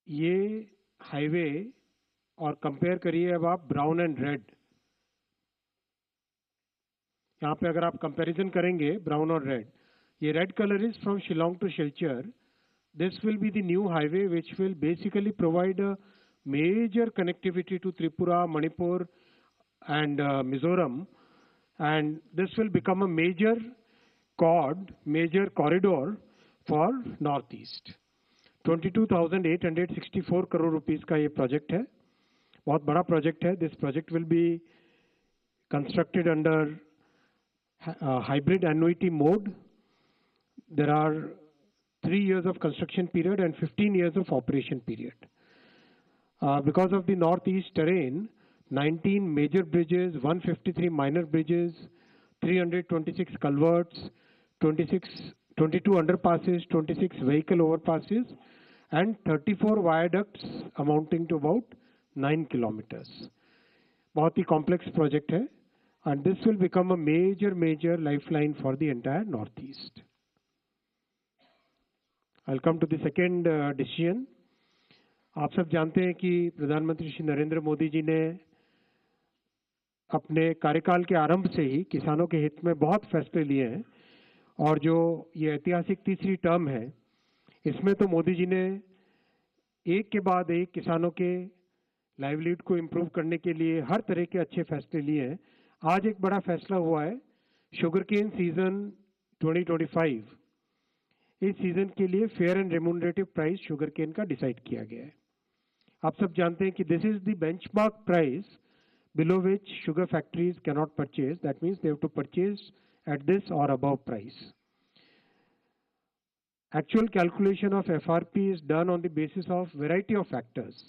ये हाईवे और कंपेयर करिए अब आप ब्राउन एंड रेड। यहाँ पे अगर आप कंपैरिजन करेंगे ब्राउन और रेड, ये red colour is from Shillong to Silchar. This will be the new highway which will basically provide a major connectivity to Tripura, Manipur and Mizoram, and this will become a major corridor for Northeast. 22,864 crore rupees का ये project है, बहुत बड़ा project है. This project will be constructed under hybrid annuity mode. There are 3 years of construction period and 15 years of operation period. Because of the northeast terrain, 19 major bridges, 153 minor bridges, 326 culverts, 22 underpasses, 26 vehicle overpasses, and 34 viaducts amounting to about 9 kilometers. बहुत ही complex project है, and this will become a major lifeline for the entire northeast. I'll come to the second decision. आप सब जानते हैं कि प्रधानमंत्री श्री नरेंद्र मोदी जी ने अपने कार्यकाल के आरंभ से ही किसानों के हित में बहुत फैसले लिए हैं, और जो ये ऐतिहासिक तीसरी टर्म है, इसमें तो मोदी जी ने एक के बाद एक किसानों के लाइवलीहुड को इम्प्रूव करने के लिए हर तरह के अच्छे फैसले लिए हैं. आज एक बड़ा फैसला हुआ है, शुगर केन सीजन 2025, इस सीजन के लिए fair and remunerative price sugar cane का डिसाइड किया गया है. आप सब जानते हैं कि this is the benchmark price below which sugar factories can not purchase. That means they have to purchase at this or above price. Actual calculation of FRP is done on the basis of variety of factors.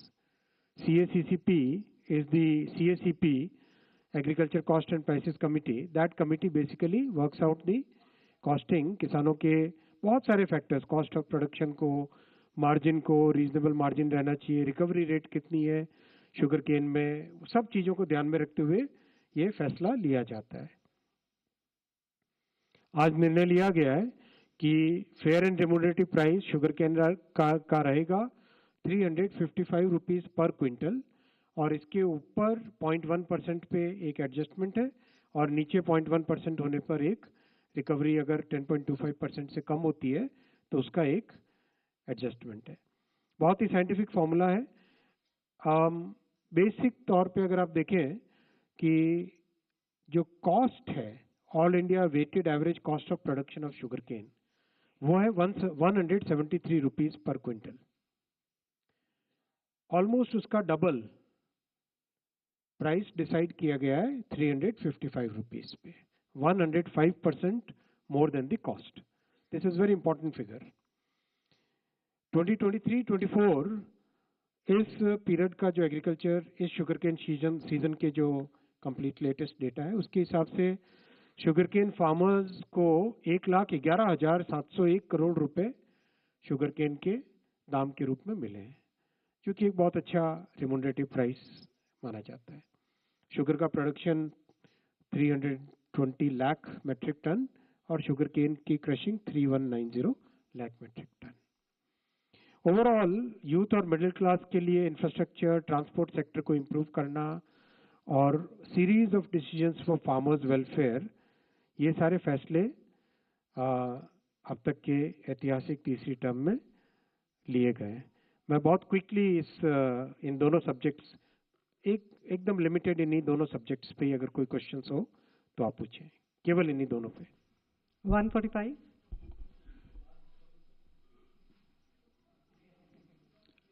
CACCP is the CACP, Agriculture Cost and Prices Committee. That committee basically works out the costing. किसानों के बहुत सारे factors, cost of production को, margin को, reasonable margin रहना चाहिए, recovery rate कितनी है शुगर केन में, सब चीज़ों को ध्यान में रखते हुए ये फैसला लिया जाता है. आज निर्णय लिया गया है कि fair and remunerative price sugar cane का रहेगा 355 रुपीज़ पर क्विंटल, और इसके ऊपर 0.1% पे एक एडजस्टमेंट है, और नीचे 0.1% होने पर एक रिकवरी अगर 10.25% से कम होती है तो उसका एक एडजस्टमेंट है. बहुत ही साइंटिफिक फॉर्मूला है. बेसिक तौर पे अगर आप देखें कि जो कॉस्ट है, all India weighted average cost of production of sugar cane, वो है 173 रुपीज़ पर क्विंटल. ऑलमोस्ट उसका डबल प्राइस डिसाइड किया गया है 355 रुपीज़ पे. 105% more than the cost. This is very important figure. 2023-24 इस पीरियड का जो एग्रीकल्चर, इस शुगर केन सीजन के जो कंप्लीट लेटेस्ट डेटा है, उसके हिसाब से शुगर केन फार्मर्स को 1,11,701 करोड़ रुपए शुगर केन के दाम के रूप में मिले हैं, जो कि एक बहुत अच्छा रेम्यूनरेटिव प्राइस माना जाता है. शुगर का प्रोडक्शन 320 लाख मेट्रिक टन और शुगर केन की crushing 3190 lakh metric ton. Overall youth और मिडिल क्लास के लिए इंफ्रास्ट्रक्चर, ट्रांसपोर्ट सेक्टर को इम्प्रूव करना और series of decisions for farmers welfare, ये सारे फैसले अब तक के ऐतिहासिक तीसरी टर्म में लिए गए. मैं बहुत क्विकली इन दोनों सब्जेक्ट्स, एकदम लिमिटेड इन्हीं दोनों सब्जेक्ट्स पे अगर कोई क्वेश्चंस हो तो आप पूछें, केवल इन्हीं दोनों पे. 145.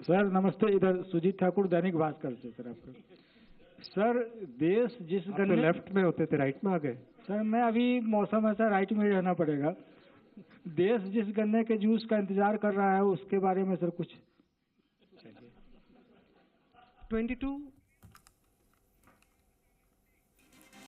सर नमस्ते, इधर सुजीत ठाकुर दैनिक भास्कर से. सर आपको सर, देश जिस गन्ने लेफ्ट में होते थे, राइट में आ गए. सर मैं अभी मौसम ऐसा, राइट में ही रहना पड़ेगा. देश जिस गन्ने के जूस का इंतजार कर रहा है उसके बारे में सर कुछ. 22